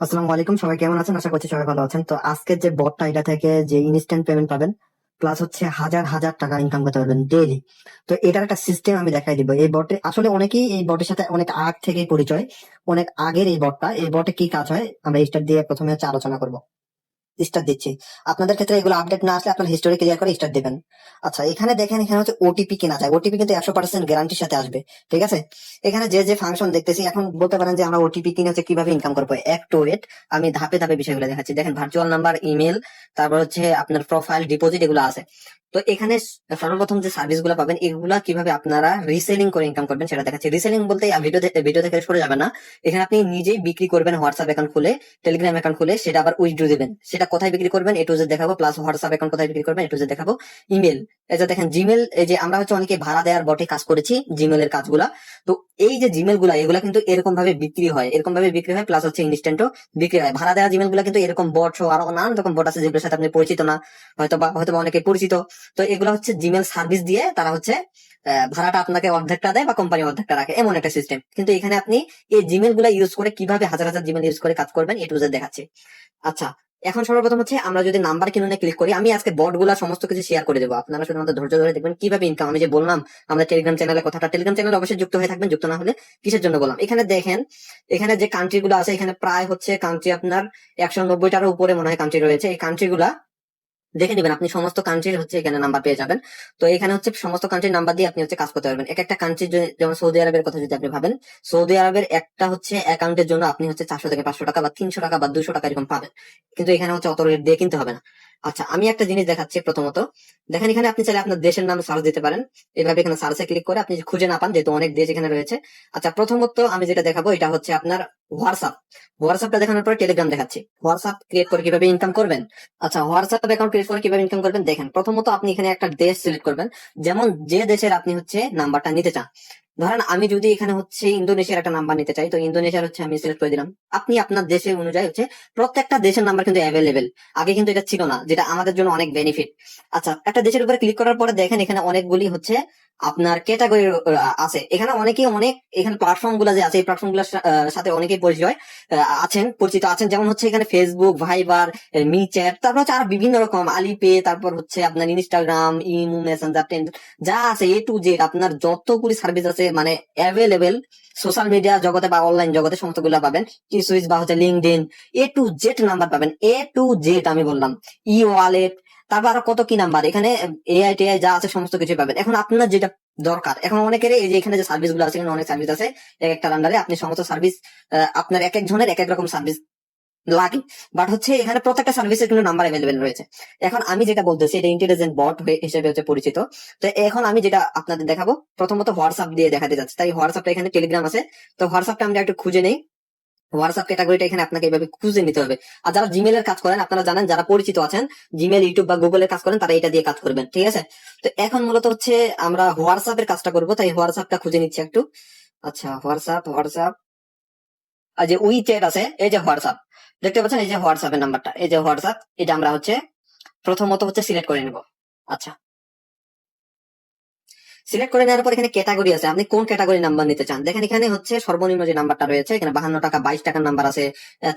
আসসালামু আলাইকুম, সবাই কেমন আছেন? আশা করছি সবাই ভালো আছেন। তো আজকের যে বটটা, এটা থেকে যে ইনস্ট্যান্ট পেমেন্ট পাবেন, প্লাস হচ্ছে হাজার হাজার টাকা ইনকাম করতে পারবেন ডেইলি। তো এটার একটা সিস্টেম আমি দেখাই দিব। এই বটে আসলে অনেকেই এই বটের সাথে অনেক আগ থেকেই পরিচয়, অনেক আগের এই বটটা। এই বটে কি কাজ হয় আমরা স্টার্ট দিয়ে প্রথমে হচ্ছে আলোচনা করব। স্টার দিচ্ছি। আপনাদের ক্ষেত্রে এগুলো আপডেট না আসলে আপনার হিস্টোরি ক্লিয়ার করে স্টার দিবেন। আচ্ছা, এখানে দেখেন, এখানে হচ্ছে ওটিপি কেনা যায়। ওটিপি কিন্তু 100% গ্যারান্টির সাথে আসবে। ঠিক আছে। এখানে যে যে ফাংশন দেখতেছি, এখন বলতে পারেন যে আমরা ওটিপি কিনে হচ্ছে কিভাবে ইনকাম করবো। একটু ওয়েট, আমি ধাপে ধাপে বিষয়গুলো দেখাচ্ছি। দেখেন, ভার্চুয়াল নাম্বার, ইমেল, তারপর হচ্ছে আপনার প্রোফাইল, ডিপোজিট, এগুলো আছে। তো এখানে সর্বপ্রথম যে সার্ভিস গুলো পাবেন, এগুলা কিভাবে আপনারা রিসেলিং করে ইনকাম করবেন সেটা দেখাচ্ছি। রিসেলিং বলতে ভিডিও থেকে সরে যাবে না। এখানে আপনি নিজেই বিক্রি করবেন, হোয়াটসঅ্যাপ অ্যাকাউন্ট খুলে, টেলিগ্রাম অ্যাকাউন্ট খুলে, সেটা আবার উইথড্র দিবেন। সেটা কোথায় বিক্রি করবেন এ টু জেড দেখাবো, প্লাস হোয়াটসঅ্যাপ অ্যাকাউন্ট কোথায় বিক্রি করবেন এ টু জেড দেখাবো। ইমেল, এই যে দেখেন জিমেল, এই যে আমরা হচ্ছে অনেকে ভাড়া দেওয়ার বটে কাজ করেছি জিমেল এর কাজগুলা। তো এই যে জিমেল গুলা, এগুলা কিন্তু এরকম ভাবে বিক্রি হয়, এরকম ভাবে বিক্রি হয়, প্লাস হচ্ছে ইনস্ট্যান্টও বিক্রি হয়। ভাড়া দেওয়া জিমেল গুলা কিন্তু এরকম বট সহ আরো নানান রকম বট আছে যেগুলোর সাথে আপনি পরিচিত না, হয়তো বা অনেকে পরিচিত। তো এগুলা হচ্ছে জিমেল সার্ভিস দিয়ে তারা হচ্ছে ভাড়াটা আপনাকে অর্ধেকটা দেয় বা কোম্পানি অর্ধেকটা রাখে, এমন একটা সিস্টেম। কিন্তু এখানে আপনি এই জিমেল গুলা ইউজ করে কিভাবে হাজার হাজার জিমেল ইউজ করে কাজ করবেন এ টু জেড দেখাচ্ছে। আচ্ছা, এখন সর্বপ্রথম হচ্ছে আমরা যদি নাম্বার কিনুনে ক্লিক করি, আমি আজকে বট গুলা সমস্ত কিছু শেয়ার করে দেবো, আপনারা শুধুমাত্র ধৈর্য ধরে দেখবেন কিভাবে ইনকাম। আমি যে বললাম আমাদের টেলিগ্রাম চ্যানেলের কথাটা, টেলিগ্রাম চ্যানেল অবশ্যই যুক্ত হয়ে থাকবেন, যুক্ত না হলে কিসের জন্য বললাম। এখানে দেখেন, এখানে যে কান্ট্রি গুলো আছে, এখানে প্রায় হচ্ছে কান্ট্রি আপনার 190টারও উপরে মনে হয় কান্ট্রি রয়েছে। এই কান্ট্রি গুলা দেখে নিবেন, আপনি সমস্ত কান্ট্রির হচ্ছে এখানে নাম্বার পেয়ে যাবেন। তো এখানে হচ্ছে সমস্ত কান্ট্রির নাম্বার দিয়ে আপনি হচ্ছে কাজ করতে পারবেন। এক একটা কান্ট্রি, যেমন সৌদি আরবের কথা যদি আপনি ভাবেন, সৌদি আরবের একটা হচ্ছে অ্যাকাউন্টের জন্য আপনি হচ্ছে 400 থেকে 500 টাকা বা 300 টাকা বা 200 টাকা এরকম পাবেন। কিন্তু এখানে হচ্ছে অত রেট দিয়ে কিনতে হবে না। আচ্ছা, আমি একটা জিনিস দেখাচ্ছি। প্রথমত দেখেন, এখানে আপনি চাইলে আপনার দেশের নাম সার্চ দিতে পারেন। এভাবে এখানে সার্চে ক্লিক করে আপনি খুঁজে না পান, যেহেতু অনেক দেশ এখানে রয়েছে। আচ্ছা, প্রথমত আমি যেটা দেখাবো এটা হচ্ছে আপনার হোয়াটসঅ্যাপ। হোয়াটসঅ্যাপটা দেখানোর পরে টেলিগ্রাম দেখাচ্ছি। হোয়াটসঅ্যাপ ক্রিয়েট করে কিভাবে ইনকাম করবেন। আচ্ছা, হোয়াটসঅ্যাপ অ্যাকাউন্ট ক্রিয়েট করে কিভাবে ইনকাম করবেন দেখেন। প্রথমত আপনি এখানে একটা দেশ সিলেক্ট করবেন, যেমন যে দেশের আপনি হচ্ছে নাম্বারটা নিতে চান। ধরেন আমি যদি এখানে হচ্ছে ইন্দোনেশিয়ার একটা নাম্বার নিতে চাই, তো ইন্দোনেশিয়ার হচ্ছে আমি সিলেক্ট করে দিলাম। আপনি আপনার দেশের অনুযায়ী হচ্ছে প্রত্যেকটা দেশের নাম্বার কিন্তু অ্যাভেলেবেল। আগে কিন্তু এটা ছিল না, যেটা আমাদের জন্য অনেক বেনিফিট। আচ্ছা, একটা দেশের উপরে ক্লিক করার পরে দেখেন এখানে অনেকগুলি হচ্ছে আপনার ক্যাটাগরি আছে। এখানে অনেকেই অনেক, এখানে প্ল্যাটফর্ম গুলা যে আছে, এই প্ল্যাটফর্ম গুলোর সাথে অনেকেই পরিচয় পরিচিত আছেন। যেমন হচ্ছে এখানে ফেসবুক, ভাইবার, মি চ্যাট, তারপর হচ্ছে আর বিভিন্ন রকম আলিপে, তারপর হচ্ছে আপনার ইনস্টাগ্রাম, ইমো, মেসেঞ্জার, যা আছে এ টু জেড আপনার যতগুলি সার্ভিস আছে মানে অ্যাভেলেবেল। সোশ্যাল মিডিয়া জগতে বা অনলাইন জগতে সমস্ত গুলা পাবেন। টি সুইচ বা হচ্ছে LinkedIn, A to Z number পাবেন, এ টু জেড আমি বললাম। ই ওয়ালেট, তারপর আরো কত কি নাম্বার, এখানে এআই টিআই যা আছে সমস্ত কিছু পাবেন। এখন আপনার যেটা দরকার, এখন অনেকের এই যে এখানে যে সার্ভিস গুলো আছে, এখানে অনেক সার্ভিস আছে। এক একটা আন্ডারে আপনি সমস্ত সার্ভিস, আপনার এক এক জনের এক এক রকম সার্ভিস লাগে। বাট হচ্ছে এখানে প্রত্যেকটা সার্ভিসের কিন্তু নাম্বার অ্যাভেলেবেল রয়েছে। এখন আমি যেটা বলতেছি এটা ইন্টেলিজেন্ট বট হিসেবে হচ্ছে পরিচিত। তো এখন আমি যেটা আপনাদের দেখাবো, প্রথমত হোয়াটসঅ্যাপ দিয়ে দেখাতে যাচ্ছি। তাই হোয়াটসঅ্যাপটা, এখানে টেলিগ্রাম আছে, তো হোয়াটসঅ্যাপটা আমরা একটু খুঁজে নেই। হোয়াটসঅ্যাপ ক্যাটাগরিটা এখানে আপনাকে এইভাবে খুঁজে নিতে হবে। আর যারা জিমেল এর কাজ করেন, আপনারা জানেন, যারা পরিচিত আছেন জিমেল, ইউটিউব বা গুগল এর কাজ করেন, তারা এটা দিয়ে কাজ করবেন। ঠিক আছে। তো এখন মূলত হচ্ছে আমরা হোয়াটসঅ্যাপ এর কাজটা করবো, তাই হোয়াটসঅ্যাপটা খুঁজে নিচ্ছি একটু। আচ্ছা, হোয়াটসঅ্যাপ, আর যে উই চ্যাট আছে, এই যে হোয়াটসঅ্যাপ দেখতে পাচ্ছেন, এই যে হোয়াটসঅ্যাপ এর নাম্বারটা, এই যে হোয়াটসঅ্যাপ, এটা আমরা হচ্ছে প্রথমত হচ্ছে সিলেক্ট করে নেব। আচ্ছা, সিলেক্ট করে নেওয়ার পর এখানে ক্যাটাগরি আছে, আপনি কোন ক্যাটাগরি নাম্বার নিতে চান। দেখেন এখানে হচ্ছে সর্বনিম্ন যে নাম্বারটা রয়েছে, এখানে 52 টাকা, 22 টাকার নাম্বার আছে,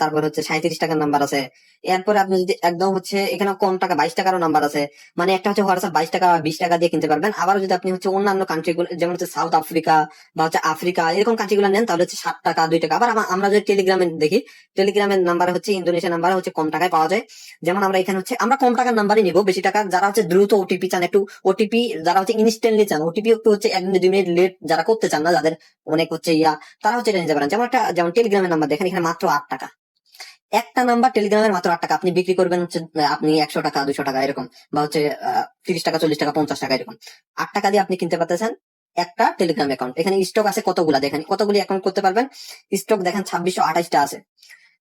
তারপর হচ্ছে 37 টাকার নাম্বার আছে। এরপরে আপনি যদি একদম হচ্ছে এখানে কম টাকা, 22 টাকারও নাম্বার আছে। মানে একটা হচ্ছে হোয়াটসঅ্যাপ 22 টাকা বা 20 টাকা দিয়ে কিনতে পারবেন। আবার যদি আপনি হচ্ছে অন্যান্য কান্ট্রি গুলো, যেমন হচ্ছে সাউথ আফ্রিকা বা হচ্ছে আফ্রিকা, এরকম কান্ট্রি গুলো নেন, তাহলে হচ্ছে 7 টাকা, 2 টাকা। আবার আমরা যদি টেলিগ্রামে দেখি, টেলিগ্রামের নাম্বার হচ্ছে ইন্দোনেশিয়া নাম্বার হচ্ছে কম টাকায় পাওয়া যায়। যেমন আমরা এখানে হচ্ছে আমরা কম টাকার নাম্বারই নিব, বেশি টাকা যারা হচ্ছে দ্রুত ওটিপি চান, একটু ওটিপি যারা হচ্ছে ইনস্ট্যান্টলি চান, ওটিপি একটু হচ্ছে 1 মিনিট 2 মিনিট লেট যারা করতে চান না, যাদের অনেক হচ্ছে তারা হচ্ছে এটা নিতে পারেন। যেমন টেলিগ্রামের নাম্বার দেখেন এখানে মাত্র 8 টাকা। একটা নাম্বার টেলিগ্রামের মাত্র 8 টাকা, আপনি বিক্রি করবেন হচ্ছে আপনি 100 টাকা, 200 টাকা এরকম, বা হচ্ছে 30 টাকা, 40 টাকা, 50 টাকা এরকম। 8 টাকা দিয়ে আপনি কিনতে পারতেছেন একটা টেলিগ্রাম অ্যাকাউন্ট। এখানে স্টক আছে কতগুলা, দেখেন কতগুলি অ্যাকাউন্ট করতে পারবেন। স্টক দেখেন 2628টা আছে,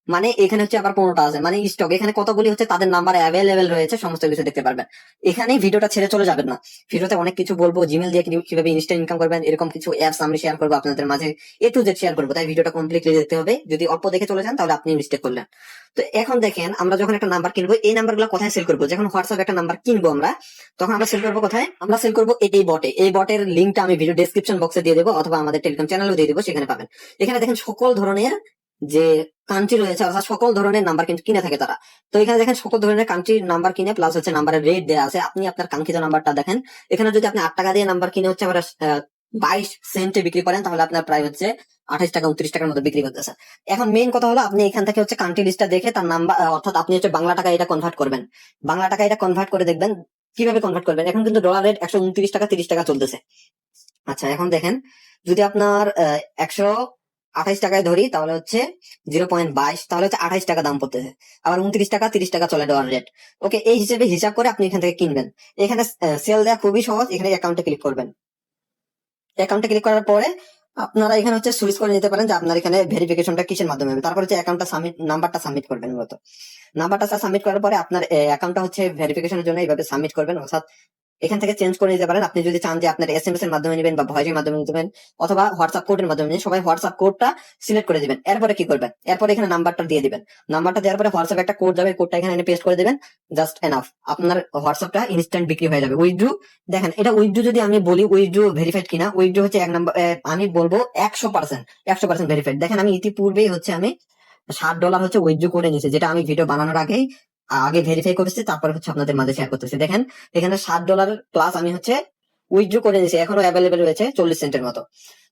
মানে এখানে হচ্ছে আবার 15টা আছে, মানে স্টক এখানে কতগুলি হচ্ছে তাদের নাম্বার অ্যাভেলেবেল রয়েছে, সমস্ত কিছু দেখতে পারবেন। এখানেই ভিডিওটা ছেড়ে চলে যাবেন না, ভিডিওতে অনেক কিছু বলবো, জিমেল দিয়ে কিভাবে ইনস্ট্যান্ট ইনকাম করবেন, এরকম কিছু অ্যাপস আমি শেয়ার করবো আপনাদের মাঝে, এ টু জেড শেয়ার করবো। তাই ভিডিওটা কমপ্লিটলি দেখতে হবে, যদি অল্প দেখে চলে যান তাহলে আপনি মিস্টেক করলেন। তো এখন দেখেন, আমরা যখন একটা নাম্বার কিনবো, এই নাম্বার গুলো কোথায় সেল করবো। যখন হোয়াটসঅ্যাপ একটা নাম্বার কিনবো আমরা, তখন আমরা সেল করবো কোথায়, আমরা সেল করবো এই বটে। এই বটের লিঙ্কটা আমি ভিডিও ডেসক্রিপশন বক্সে দিয়ে দেবো, অথবা আমাদের টেলিগ্রাম চ্যানেলও দিয়ে দেবো, সেখানে পাবেন। এখানে দেখেন সকল ধরনের যে কান্ট্রি রয়েছে, অর্থাৎ সকল ধরনের নাম্বার কিন্তু কিনে থাকে তারা। তো এখানে দেখেন সকল ধরনের কান্ট্রির নাম্বার কিনে প্লাস হচ্ছে নাম্বারের রেট দেওয়া আছে, আপনি আপনার কাঙ্ক্ষিত নাম্বারটা দেখেন। এখানে যদি আপনি 8 টাকা দিয়ে নাম্বার কিনে হচ্ছে আবার 22 সেন্টে বিক্রি করেন, তাহলে আপনার প্রায় হচ্ছে 28 টাকা 29 টাকার মতো বিক্রি করতেছে। এখন মেইন কথা হলো আপনি এখান থেকে হচ্ছে কান্ট্রি লিস্টটা দেখে তার নাম্বার, অর্থাৎ আপনি হচ্ছে বাংলা টাকা এটা কনভার্ট করবেন। বাংলা টাকা এটা কনভার্ট করে দেখবেন কিভাবে কনভার্ট করবেন। এখন কিন্তু ডলার রেট 129 টাকা 30 টাকা চলতেছে। আচ্ছা এখন দেখেন, যদি আপনার 128 টাকায় ধরি তাহলে হচ্ছে 0.22, তাহলে হচ্ছে 28 টাকা দাম পড়তেছে। আবার 29 টাকা 30 টাকা চলে ডলার রেট। ওকে, এই হিসেবে হিসাব করে আপনি এখান থেকে কিনবেন। এখানে সেল দেওয়া খুবই সহজ, এখানে অ্যাকাউন্টে ক্লিক করবেন। অ্যাকাউন্টে ক্লিক করার পরে আপনারা এখানে হচ্ছে সুইচ করে নিতে পারেন যে আপনার এখানে ভেরিফিকেশনটা কিসের মাধ্যমে হবে। তারপর হচ্ছে অ্যাকাউন্টটা সাবমিট, নাম্বারটা সাবমিট করবেন। মূলত নাম্বারটা সাবমিট করার পরে আপনার অ্যাকাউন্টটা হচ্ছে ভেরিফিকেশনের জন্য এইভাবে সাবমিট করবেন, অর্থাৎ এখান থেকে চেঞ্জ করে নিতে পারেন। আপনি যদি চান যে আপনার এসএমএস এর মাধ্যমে নেবেন বা ভয়েসের মাধ্যমে নেবেন অথবা হোয়াটসঅ্যাপ কোডের মাধ্যমে নেবেন, সবাই হোয়াটসঅ্যাপ কোডটা সিলেক্ট করে দিবেন। এরপরে কি করবেন, এরপরে এখানে নাম্বারটা দিয়ে দিবেন। নাম্বারটা দেওয়ার পরে হোয়াটসঅ্যাপে একটা কোড যাবে, কোডটা এখানে এনে পেস্ট করে দিবেন। জাস্ট এনাফ, আপনার হোয়াটসঅ্যাপটা ইনস্ট্যান্ট বিক্রি হয়ে যাবে। উইথড্রু দেখেন, এটা উইথড্রু যদি আমি বলি উইথড্রু ভেরিফাইড কিনা, উইথড্রু হচ্ছে এক নাম্বার, আমি বলবো 100% ভেরিফাইড। দেখেন আমি ইতিপূর্বেই হচ্ছে আমি $60 হচ্ছে উইথড্রু করে নিয়েছি, যেটা আমি ভিডিও বানানোর আগেই আগে ভেরিফাই করেছি, তারপরে হচ্ছে আপনাদের মাঝে শেয়ার করতেছি। দেখেন এখানে $60 প্লাস আমি হচ্ছে উইথড্র করে নিয়েছি, এখনো অ্যাভেলেবেল রয়েছে 40 সেন্টের মতো।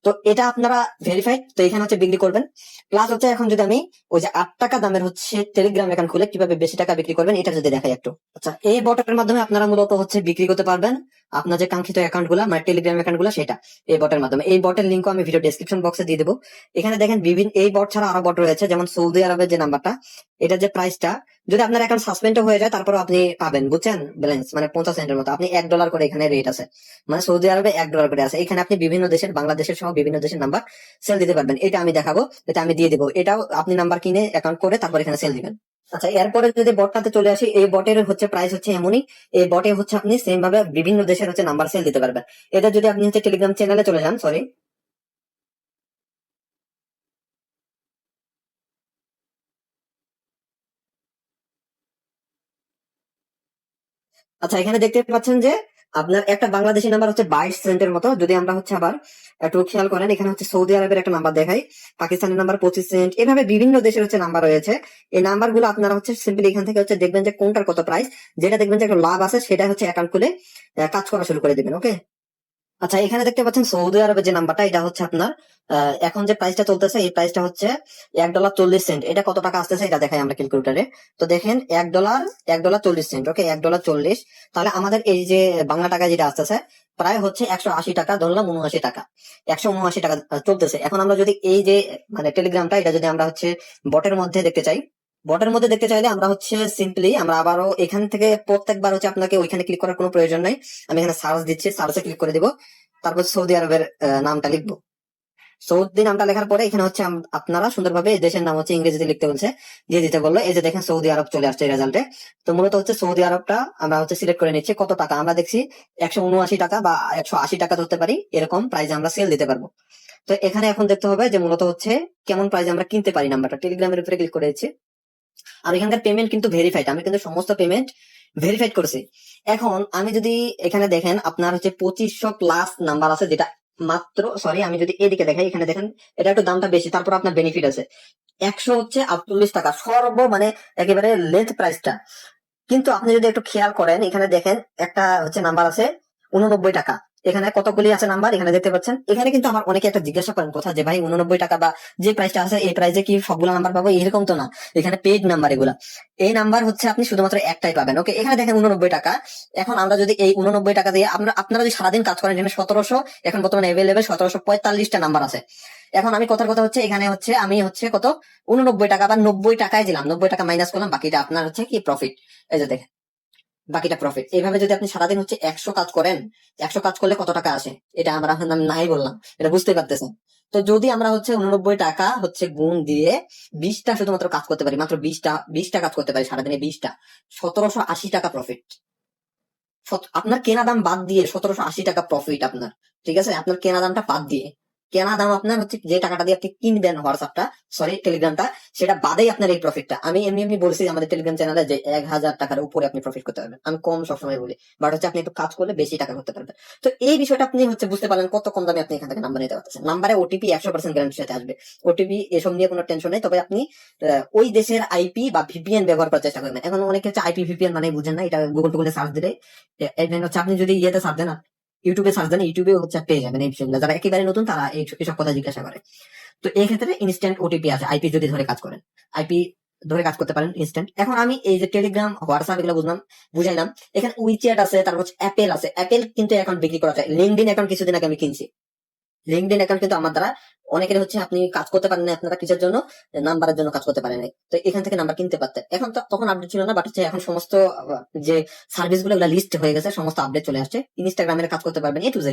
তো এটা আপনারা ভেরিফাইড, তো এখানে হচ্ছে বিক্রি করবেন। প্লাস হচ্ছে এখন যদি আমি ওই যে 8 টাকা দামের হচ্ছে টেলিগ্রাম অ্যাকাউন্ট খুলে কিভাবে বেশি টাকা বিক্রি করবেন এটা যদি দেখাই একটু। আচ্ছা, এই বটের মাধ্যমে আপনারা মূলত হচ্ছে বিক্রি করতে পারবেন আপনার যে কাঙ্ক্ষিত অ্যাকাউন্ট গুলা, মানে টেলিগ্রাম অ্যাকাউন্ট গুলা, সেটা এই বটের মাধ্যমে। এই বটের লিঙ্ক আমি ভিডিও ডেসক্রিপশন বক্সে দিয়ে দেবো। এখানে দেখেন বিভিন্ন এই বট ছাড়া আরো বট রয়েছে, যেমন সৌদি আরবের যে নাম্বারটা, এটা যে প্রাইসটা, যদি আপনার অ্যাকাউন্ট সাসপেন্ড হয়ে যায় তারপর আপনি পাবেন, বুঝছেন, ব্যালেন্স মানে 50 সেন্টের মতো। আপনি $1 করে এখানে রেট আছে, মানে সৌদি আরবে $1 করে আছে। এখানে আপনি বিভিন্ন দেশের, বাংলাদেশের সহ বিভিন্ন দেশের নাম্বার সেল দিতে পারবেন। এটা আমি দেখাবো, এটা আমি দিয়ে দিব। এটাও আপনি নাম্বার কিনে অ্যাকাউন্ট করে তারপর এখানে সেল দিবেন। আচ্ছা, এরপরে যদি বটটাতে চলে আসি, এই বটের হচ্ছে প্রাইস হচ্ছে এমনই, এই বটে হচ্ছে আপনি সেম ভাবে বিভিন্ন দেশের হচ্ছে নাম্বার সেল দিতে পারবেন। এটা যদি আপনি হচ্ছে টেলিগ্রাম চ্যানেলে চলে যান, সরি, আচ্ছা এখানে দেখতে পাচ্ছেন যে আপনার একটা বাংলাদেশি নাম্বার হচ্ছে 22 সেন্টের মতো। যদি আমরা হচ্ছে আবার একটু খেয়াল করেন, এখানে হচ্ছে সৌদি আরবের একটা নাম্বার দেখাই, পাকিস্তানের নাম্বার 25 সেন্ট, এভাবে বিভিন্ন দেশের হচ্ছে নাম্বার রয়েছে। এই নাম্বার গুলো আপনারা হচ্ছে সিম্পলি এখান থেকে হচ্ছে দেখবেন যে কোনটার কত প্রাইস, যেটা দেখবেন যে একটা লাভ আছে সেটা হচ্ছে অ্যাকাউন্ট খুলে কাজ করা শুরু করে দিবেন। ওকে, আচ্ছা এখানে দেখতে পাচ্ছেন সৌদি আরবের যে নাম্বারটা, এটা হচ্ছে আপনার এখন যে প্রাইসটা চলতেছে, এই প্রাইসটা হচ্ছে $1.40। এটা কত টাকা আসতেছে এটা দেখাই আমরা ক্যালকুলেটারে। তো দেখেন $1.40। ওকে, $1.40, তাহলে আমাদের এই যে বাংলা টাকা যেটা আসতেছে প্রায় হচ্ছে 180 টাকা, ধরলাম 79 টাকা, 179 টাকা চলতেছে। এখন আমরা যদি এই যে মানে টেলিগ্রামটা, এটা যদি আমরা হচ্ছে বটের মধ্যে দেখতে চাই, বটের মধ্যে দেখতে চাইলে আমরা হচ্ছে সিম্পলি আমরা আবারও এখান থেকে প্রত্যেকবার হচ্ছে আপনাকে ওইখানে ক্লিক করার কোনো প্রয়োজন নাই। আমি এখানে সার্চ দিচ্ছি, সার্চে ক্লিক করে দিব, তারপর সৌদি আরবের নামটা লিখবো। সৌদি নামটা লেখার পরে এখানে হচ্ছে আপনারা সুন্দরভাবে এই দেশের নাম হচ্ছে ইংরেজিতে লিখতে বলছে, দিয়ে দিতে বললো। এই যে দেখেন সৌদি আরব চলে আসছে রেজাল্টে। তো মূলত হচ্ছে সৌদি আরবটা আমরা হচ্ছে সিলেক্ট করে নিচ্ছি। কত টাকা আমরা দেখছি, 179 টাকা বা 180 টাকা ধরতে পারি, এরকম প্রাইজে আমরা সেল দিতে পারবো। তো এখানে এখন দেখতে হবে যে মূলত হচ্ছে কেমন প্রাইজে আমরা কিনতে পারি নাম্বারটা। টেলিগ্রামের উপরে ক্লিক করে দিচ্ছি, আর এখানকার পেমেন্ট কিন্তু ভেরিফাইড, আমি কিন্তু সমস্ত পেমেন্ট ভেরিফাইড করছি। এখন আমি যদি এখানে দেখেন আপনার হচ্ছে 2500+ নাম্বার আছে, যেটা মাত্র, সরি আমি যদি এদিকে দেখাই, এখানে দেখেন এটা একটু দামটা বেশি, তারপর আপনার বেনিফিট আছে 148 টাকা সর্ব, মানে একেবারে লেন্থ প্রাইসটা। কিন্তু আপনি যদি একটু খেয়াল করেন, এখানে দেখেন একটা হচ্ছে নাম্বার আছে 89 টাকা। এখানে কতগুলি আছে নাম্বার এখানে দেখতে পাচ্ছেন। এখানে কিন্তু আমার অনেকে একটা জিজ্ঞাসা করেন কথা, যে ভাই 89 টাকা বা যে প্রাইসটা আছে এই প্রাইসে কি সবগুলো নাম্বার পাবো? এরকম তো না, এখানে পেইড নাম্বার এগুলা। এই নাম্বার হচ্ছে আপনি শুধুমাত্র একটাই পাবেন। ওকে, এখানে দেখেন 89 টাকা। এখন আমরা যদি এই 89 টাকা দিয়ে আপনারা যদি সারাদিন কাজ করেন, এখানে 1700, এখন বর্তমানে অ্যাভেলেবেল 1745টা নাম্বার আছে। এখন আমি কথার কথা হচ্ছে এখানে হচ্ছে আমি হচ্ছে কত 89 টাকা বা 90 টাকায় দিলাম, 90 টাকা মাইনাস করলাম, বাকিটা আপনার হচ্ছে কি প্রফিট। এই যে দেখেন বাকিটা প্রফিট। এইভাবে যদি আপনি সারাদিন হচ্ছে 100 কাজ করেন, 100 কাজ করলে কত টাকা আসে এটা আমরা এখন আমি নাই বললাম, এটা বুঝতে পারতেছেন। তো যদি আমরা হচ্ছে 89 টাকা হচ্ছে গুণ দিয়ে 20টা শুধুমাত্র কাজ করতে পারি, মাত্র 20টা কাজ করতে পারি সারাদিনে, 20টা, 1780 টাকা প্রফিট। আপনার কেনা দাম বাদ দিয়ে 1780 টাকা প্রফিট আপনার, ঠিক আছে, আপনার কেনা দামটা বাদ দিয়ে। কেনা দাম আপনার হচ্ছে যে টাকাটা দিয়ে আপনি কিনবেন হোয়াটসঅ্যাপটা, সরি টেলিগ্রামটা, সেটা বাদেই আপনার এই প্রফিটটা। আমি এমনি এমনি বলছি আমাদের টেলিগ্রাম চ্যানেলে যে 1,000 টাকার উপরে আপনি প্রফিট করতে পারবেন, আমি কম সবসময় বলি, বাট হচ্ছে আপনি একটু কাজ করলে বেশি টাকা করতে পারবেন। তো এই বিষয়টা আপনি হচ্ছে বুঝতে পারলেন কত কম দামে আপনি এখান থেকে নাম্বার নিতে পারতেছেন। নাম্বারে ওটিপি 100% গ্যারান্টির সাথে আসবে, ওটিপি এসব নিয়ে কোনো টেনশন নেই। তবে আপনি ওই দেশের আইপি বা ভিপিএন ব্যবহার করার চেষ্টা করবেন। এখন অনেকে হচ্ছে আইপি ভিপিএন মানে বুঝেন না, এটা গুগলে সার্চ দিলে হচ্ছে আপনি যদি ইয়েতে সার্চ দেন, ইউটিউবে সার্চ দেন, ইউটিউবে হচ্ছে পেয়ে যাবেন এই বিষয়গুলো। যারা একেবারে নতুন তারা এইসব কথা জিজ্ঞাসা করে। তো এই ক্ষেত্রে ইনস্ট্যান্ট ওটিপি আছে, আইপি যদি ধরে কাজ করেন, আইপি ধরে কাজ করতে পারেন ইনস্ট্যান্ট। এখন আমি এই যে টেলিগ্রাম হোয়াটসঅ্যাপ এগুলো বুঝাইলাম, এখানে উইচ্যাট আছে, তারপর হচ্ছে অ্যাপেল আছে। অ্যাপেল কিন্তু অ্যাকাউন্ট বিক্রি করা যায়, লিঙ্কডইন অ্যাকাউন্ট কিছুদিন আগে আমি কিনছি। লিঙ্কডইন অ্যাকাউন্ট কিন্তু আমার দ্বারা অনেকের হচ্ছে আপনি কাজ করতে পারেন না, আপনারা কিসের জন্য, নাম্বারের জন্য কাজ করতে পারেন নাই, তো এখান থেকে নাম্বার কিনতে পারতেন। এখন তো তখন আপডেট ছিল না, বাট হচ্ছে এখন সমস্ত যে সার্ভিস গুলো লিস্ট হয়ে গেছে, সমস্ত আপডেট চলে আসছে, ইনস্টাগ্রামের কাজ করতে পারবেন A to Z।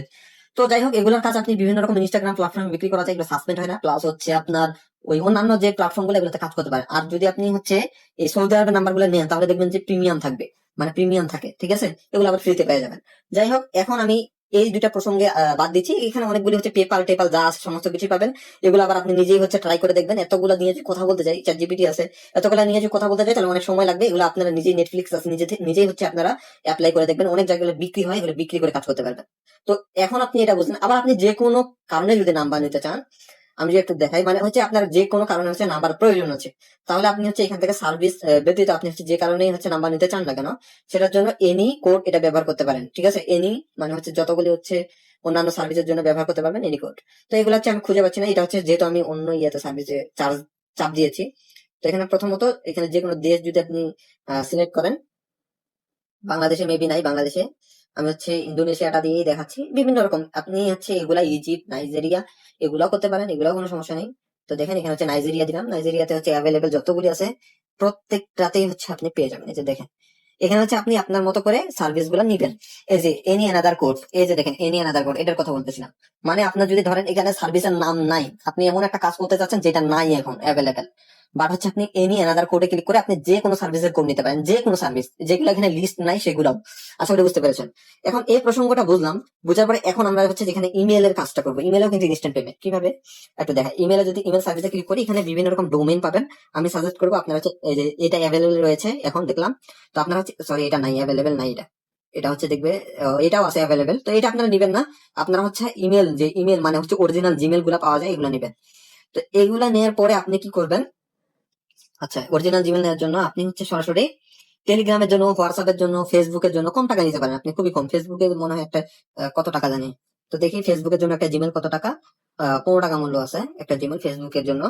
তো যাই হোক, এগুলোর কাজ আপনি বিভিন্ন রকম ইনস্টাগ্রাম প্ল্যাটফর্মে বিক্রি করা যায়, এগুলো সাসপেন্ড হয় না, প্লাস হচ্ছে আপনার ওই অন্যান্য যে প্ল্যাটফর্ম গুলো এগুলোতে কাজ করতে পারেন। আর যদি আপনি হচ্ছে এই সৌদি আরবের নাম্বার গুলো নেন, তাহলে দেখবেন যে প্রিমিয়াম থাকবে, মানে প্রিমিয়াম থাকে, ঠিক আছে, এগুলো আবার ফ্রিতে পেয়ে যাবেন। যাই হোক, এখন আমি এই দুইটা প্রসঙ্গে বাদ দিচ্ছি, এখানে অনেকগুলি হচ্ছে পেপাল টেপাল যা আছে সমস্ত কিছু পাবেন। এগুলো আবার আপনি নিজেই হচ্ছে ট্রাই করে দেখবেন। এতগুলো নিয়ে যদি কথা বলতে যাই, চ্যাট জিপিটি আছে, এতগুলো নিয়ে যদি কথা বলতে যাই তাহলে অনেক সময় লাগবে। এগুলো আপনারা নিজেই, নেটফ্লিক্স আছে, নিজেই হচ্ছে আপনারা অ্যাপ্লাই করে দেখবেন, অনেক জায়গায় বিক্রি হয়, এগুলো বিক্রি করে কাজ করতে পারবেন। তো এখন আপনি এটা বুঝলেন। আবার আপনি যে কোনো কারণে যদি নাম্বার নিতে চান, আমি যদি একটু দেখাই, মানে হচ্ছে আপনার যে কোনো কারণে হচ্ছে নাম্বার প্রয়োজন হচ্ছে, তাহলে আপনি হচ্ছে এখান থেকে সার্ভিস ব্যতীত আপনি হচ্ছে যে কারণেই হচ্ছে নাম্বার নিতে চান না কেন, সেটার জন্য এনি কোড এটা ব্যবহার করতে পারেন, ঠিক আছে। এনি মানে হচ্ছে যতগুলি হচ্ছে অন্যান্য সার্ভিসের জন্য ব্যবহার করতে পারবেন এনি কোড। তো এগুলো হচ্ছে আমি খুঁজে পাচ্ছি না, এটা হচ্ছে যেহেতু আমি অন্য ইয়েতে সার্ভিসে চাপ দিয়েছি। তো এখানে প্রথমত এখানে যে কোনো দেশ যদি আপনি সিলেক্ট করেন, বাংলাদেশে মেবি নাই, বাংলাদেশে আমি হচ্ছে ইন্দোনেশিয়াটা দিয়েই দেখাচ্ছি। বিভিন্ন রকম আপনি হচ্ছে এগুলা ইজিপ্ট, নাইজেরিয়া এগুলাও করতে পারেন, এগুলাও কোনো সমস্যা নেই। তো দেখেন এখানে হচ্ছে নাইজেরিয়া দিলাম, নাইজেরিয়াতে হচ্ছে অ্যাভেলেবেল যতগুলি আছে প্রত্যেকটাতেই হচ্ছে আপনি পেয়ে যাবেন। এই যে দেখেন, এখানে হচ্ছে আপনি আপনার মতো করে সার্ভিস গুলো নিবেন। এই যে এনি অ্যানাদার কোড, এই যে দেখেন এনি অ্যানাদার কোড, এটার কথা বলতেছিলাম। মানে আপনার যদি ধরেন এখানে সার্ভিসের নাম নাই, আপনি এমন একটা কাজ করতে চাচ্ছেন যেটা নাই এখন অ্যাভেলেবেল, বাট হচ্ছে আপনি এনি অ্যানাদার কোডে ক্লিক করে আপনি যে কোনো সার্ভিসের কোড নিতে পারেন, যে কোনো সার্ভিস যেগুলো এখানে লিস্ট নাই সেগুলো। আশা করি বুঝতে পেরেছেন। এখন এই প্রসঙ্গটা বুঝলাম, বুঝার পরে এখন আমরা হচ্ছে যেখানে ইমেলের কাজটা করবো, ইমেলেও কিন্তু ইনস্ট্যান্ট পেমেন্ট কিভাবে একটু দেখা। ইমেলে যদি ইমেল সার্ভিসে ক্লিক করি, এখানে বিভিন্ন রকম ডোমেইন পাবেন। আমি সাজেস্ট করবো আপনারা হচ্ছে এই যে এটা অ্যাভেলেবেল রয়েছে এখন দেখলাম, তো আপনারা হচ্ছে, সরি এটা নাই, অ্যাভেলেবেল নাই, এটা এটা হচ্ছে দেখবে এটাও আছে অ্যাভেলেবেল, তো এটা আপনারা নিবেন না। আপনারা হচ্ছে ইমেল, যে ইমেল মানে হচ্ছে অরিজিনাল জিমেল গুলা পাওয়া যায়, এগুলো নিবেন। তো এগুলা নেওয়ার পরে আপনি কি করবেন, আচ্ছা অরিজিনাল জিমেল নেওয়ার জন্য আপনি হচ্ছে সরাসরি টেলিগ্রামের জন্য, হোয়াটসঅ্যাপের জন্য, ফেসবুকের জন্য কম টাকা নিতে পারেন আপনি, খুবই কম। ফেসবুকে মনে হয় একটা কত টাকা জানি, তো দেখি ফেসবুকের জন্য একটা জিমেল কত টাকা, 15 টাকা মূল্য আছে একটা জিমেল ফেসবুকের জন্য।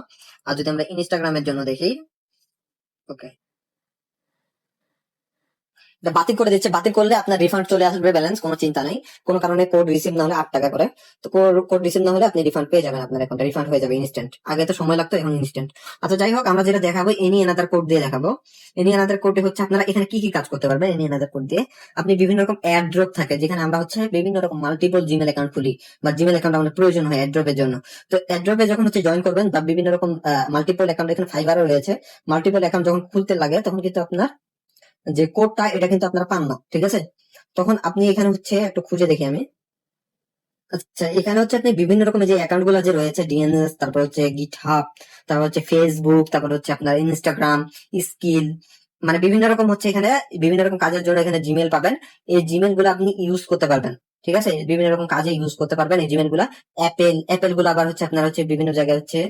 আর যদি আমরা ইনস্টাগ্রামের জন্য দেখি, ওকে, এটা বাতিল করে দিচ্ছে, বাতিল করলে আপনার রিফান্ড চলে আসবে, ব্যালেন্স, কোনো চিন্তা নেই। কোনো কারণে কোড রিসিভ না হলে 8 টাকা করে, তো কোড রিসিভ না হলে আপনি রিফান্ড পেয়ে যাবেন, আপনার অ্যাকাউন্টে রিফান্ড হয়ে যাবে ইনস্ট্যান্ট। আগে তো সময় লাগতো, এখন ইনস্ট্যান্ট। আচ্ছা যাই হোক, আমরা যেটা দেখাবো এনি অ্যানাদার কোড দিয়ে দেখাবো। এনি অ্যানাদার কোডে হচ্ছে আপনারা এখানে কি কি কাজ করতে পারবেন। এনি অ্যানাদার কোড দিয়ে আপনি বিভিন্ন রকম অ্যাড ড্রপ থাকে, যেখানে আমরা হচ্ছে বিভিন্ন রকম মাল্টিপল জিমেল অ্যাকাউন্ট খুলি, বা জিমেল অ্যাকাউন্ট আমাদের প্রয়োজন হয় অ্যাড ড্রপের জন্য। তো অ্যাড ড্রপে যখন হচ্ছে জয়েন করবেন, বা বিভিন্ন রকম মাল্টিপল অ্যাকাউন্ট, এখানে ফাইবারও রয়েছে, মাল্টিপল অ্যাকাউন্ট যখন খুলতে লাগে তখন কিন্তু আপনার যে কোডটা এটা কিন্তু আপনারা পান না, ঠিক আছে। তখন আপনি এখানে হচ্ছে একটু খুঁজে দেখি আমি, আচ্ছা এখানে হচ্ছে আপনি বিভিন্ন রকমের যে অ্যাকাউন্ট গুলো যে রয়েছে, ডিএনএস, তারপর হচ্ছে গিটহাব, তারপর হচ্ছে ফেসবুক, তারপর হচ্ছে আপনার ইনস্টাগ্রাম, স্কিল, মানে বিভিন্ন রকম হচ্ছে এখানে বিভিন্ন রকম কাজের জন্য এখানে জিমেল পাবেন। এই জিমেল গুলো আপনি ইউজ করতে পারবেন, ঠিক আছে, বিভিন্ন রকম কাজে ইউজ করতে পারবেন এই জিমেল গুলা। অ্যাপেল গুলো আবার হচ্ছে আপনারা হচ্ছে বিভিন্ন জায়গায় হচ্ছে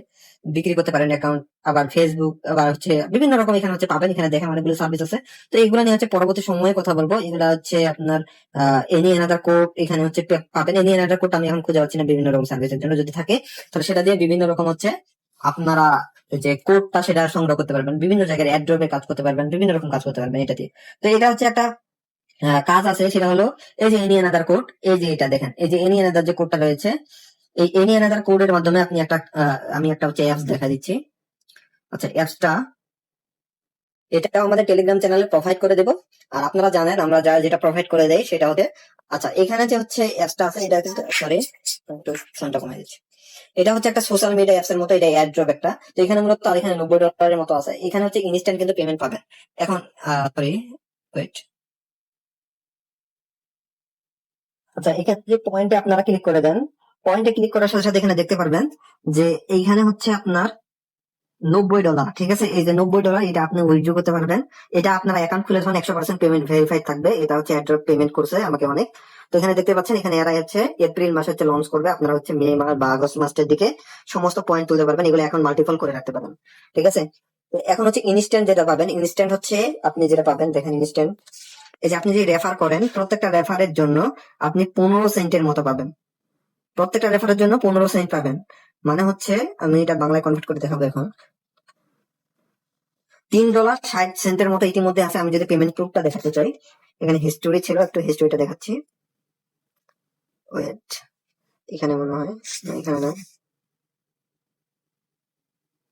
বিক্রি করতে পারেন অ্যাকাউন্ট। আবার ফেসবুক আবার হচ্ছে বিভিন্ন রকম এখানে হচ্ছে পাবেন, এখানে দেখেন অনেকগুলো সার্ভিস আছে। তো এইগুলো নিয়ে হচ্ছে পরবর্তী সময়ে কথা বলবো। এগুলা হচ্ছে আপনার এনি অ্যানাদার কোড এখানে হচ্ছে পাবেন। এনি অ্যানাদার কোড আমি এখন খুঁজে পাচ্ছি না, বিভিন্ন রকম সার্ভিসের জন্য যদি থাকে তাহলে সেটা দিয়ে বিভিন্ন রকম হচ্ছে আপনারা যে কোডটা সেটা সংগ্রহ করতে পারবেন, বিভিন্ন জায়গায় অ্যাড্রপে কাজ করতে পারবেন, বিভিন্ন রকম কাজ করতে পারবেন এটা দিয়ে। তো এটা হচ্ছে একটা কাজ আছে, সেটা হলো এই যে এনি অ্যানাদার কোড, এই যে এটা দেখেন, এই যে এনি অ্যানাদার যে কোডটা রয়েছে, এই এনি অ্যানাদার কোডের মাধ্যমে আপনি একটা আমি একটা হচ্ছে অ্যাপস দেখা দিচ্ছি। আচ্ছা অ্যাপসটা এটাও আমাদের টেলিগ্রাম চ্যানেলে প্রোভাইড করে দেবো। আর আপনারা জানেন আমরা যা যেটা প্রোভাইড করে দেই সেটা হচ্ছে, আচ্ছা এখানে যে হচ্ছে অ্যাপসটা আছে এটা কিন্তু, সরি একটু ফোনটা কমাই দিচ্ছি, এটা হচ্ছে একটা সোশ্যাল মিডিয়া অ্যাপস এর মতো, এটা অ্যাড ড্রপ একটা। তো এখানে মূলত আর এখানে $90 মতো আছে, এখানে হচ্ছে ইনস্ট্যান্ট কিন্তু পেমেন্ট পাবেন। এখন সরি ওয়েট, আচ্ছা এক্ষেত্রে পয়েন্টে আপনারা ক্লিক করে দেন, পয়েন্টে ক্লিক করার সাথে সাথে এখানে দেখতে পারবেন যে এইখানে হচ্ছে আপনার $90, ঠিক আছে। এই যে $90 এটা আপনি উইথড্র করতে পারবেন। এটা আপনার অ্যাকাউন্ট খুলে যখন 100% পেমেন্ট ভেরিফাইড থাকবে, এটা হচ্ছে অ্যাড্রপ পেমেন্ট করছে আমাকে অনেক। তো এখানে দেখতে পাচ্ছেন, এখানে এরা হচ্ছে এপ্রিল মাসে হচ্ছে লঞ্চ করবে, আপনারা হচ্ছে মে মাস বা আগস্ট মাসের দিকে সমস্ত পয়েন্ট তুলতে পারবেন, এগুলো এখন মাল্টিপল করে রাখতে পারেন, ঠিক আছে। তো এখন হচ্ছে ইনস্ট্যান্ট যেটা পাবেন, ইনস্ট্যান্ট হচ্ছে আপনি যেটা পাবেন দেখেন ইনস্ট্যান্ট, এই যে আপনি যে রেফার করেন প্রত্যেকটা রেফারের জন্য আপনি 15 সেন্টের মতো পাবেন, প্রত্যেকটা রেফারের জন্য 15 সেন্ট পাবেন। মানে হচ্ছে, আমি এটা বাংলায় কনভার্ট করে দেখাবো এখন, $3.60 মতো ইতিমধ্যে আছে। আমি যদি পেমেন্ট প্রুফটা দেখাতে চাই, এখানে হিস্টোরি ছিল, একটু হিস্টোরিটা দেখাচ্ছি, ওয়েট, এখানে মনে হয়, না, এখানে না।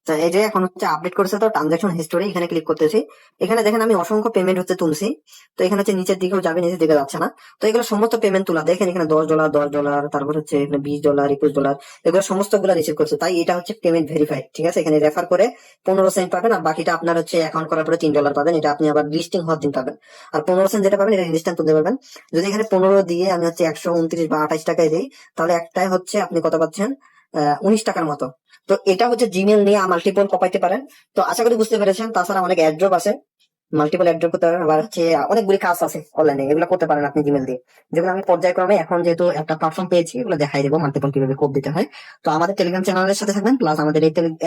তা এই যে এখন হচ্ছে আপডেট করেছে, তো ট্রানজাকশন হিস্টোরি এখানে ক্লিক করতেছি, এখানে দেখেন আমি অসংখ্য পেমেন্ট হচ্ছে তুলছি। তো এখানে হচ্ছে নিচের দিকেও যাবে, নিচের দিকে যাচ্ছে না। তো এগুলো সমস্ত পেমেন্ট তোলা দেখেন, এখানে $10, তারপর হচ্ছে এখানে $20, $21, এগুলো সমস্ত গুলা রিসিভ করছে। তাই এটা হচ্ছে পেমেন্ট ভেরিফাইড, ঠিক আছে। এখানে রেফার করে 15 সেন্ট পাবেন, আর বাকিটা আপনার হচ্ছে অ্যাকাউন্ট করার পরে $3 পাবেন, এটা আপনি আবার লিস্টিং হওয়ার দিন পাবেন। আর 15 সেন্ট যেটা পাবেন, এটা ইনস্ট্যান্ট তুলতে পারবেন। যদি এখানে 15 দিয়ে আমি হচ্ছে 129 বা 28 টাকায় দিই, তাহলে একটাই হচ্ছে আপনি কত পাচ্ছেন, 19 টাকার মতো। তো এটা হচ্ছে জিমেল নিয়ে মাল্টিপল কপাইতে পারেন। তো আশা করি বুঝতে পেরেছেন। তাছাড়া অনেক অ্যাড্রপ আছে, মাল্টিপল অ্যাড্রপ করতে পারেন, আবার হচ্ছে অনেকগুলি কাজ আছে অনলাইনে, এগুলো করতে পারেন আপনি জিমেল দিয়ে, যেগুলো আমি পর্যায়ক্রমে এখন যেহেতু একটা প্ল্যাটফর্ম পেয়েছি, এগুলো দেখাই দেবো মাল্টিপল কিভাবে কোড দিতে হয়। তো আমাদের টেলিগ্রাম চ্যানেলের সাথে থাকবেন, প্লাস আমাদের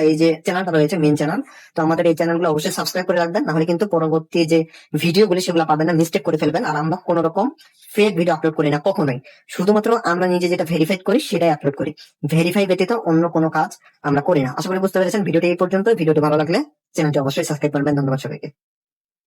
এই যে চ্যানেলটা রয়েছে মেন চ্যানেল, তো আমাদের এই চ্যানেলগুলো অবশ্যই সাবস্ক্রাইব করে রাখবেন, নাহলে কিন্তু পরবর্তী যে ভিডিওগুলি সেগুলো পাবেন না, মিস্টেক করে ফেলবেন। আর আমরা কোনো রকম ফেক ভিডিও আপলোড করি না কখনোই, শুধুমাত্র আমরা নিজে যেটা ভেরিফাইড করি সেটাই আপলোড করি, ভেরিফাই ব্যতীত অন্য কোনো কাজ আমরা করি না। আশা করি বুঝতে পেরেছেন। ভিডিওটি এই পর্যন্ত, ভিডিওটি ভালো লাগলে চ্যানেলটি অবশ্যই সাবস্ক্রাইব করবেন। ধন্যবাদ সবাইকে।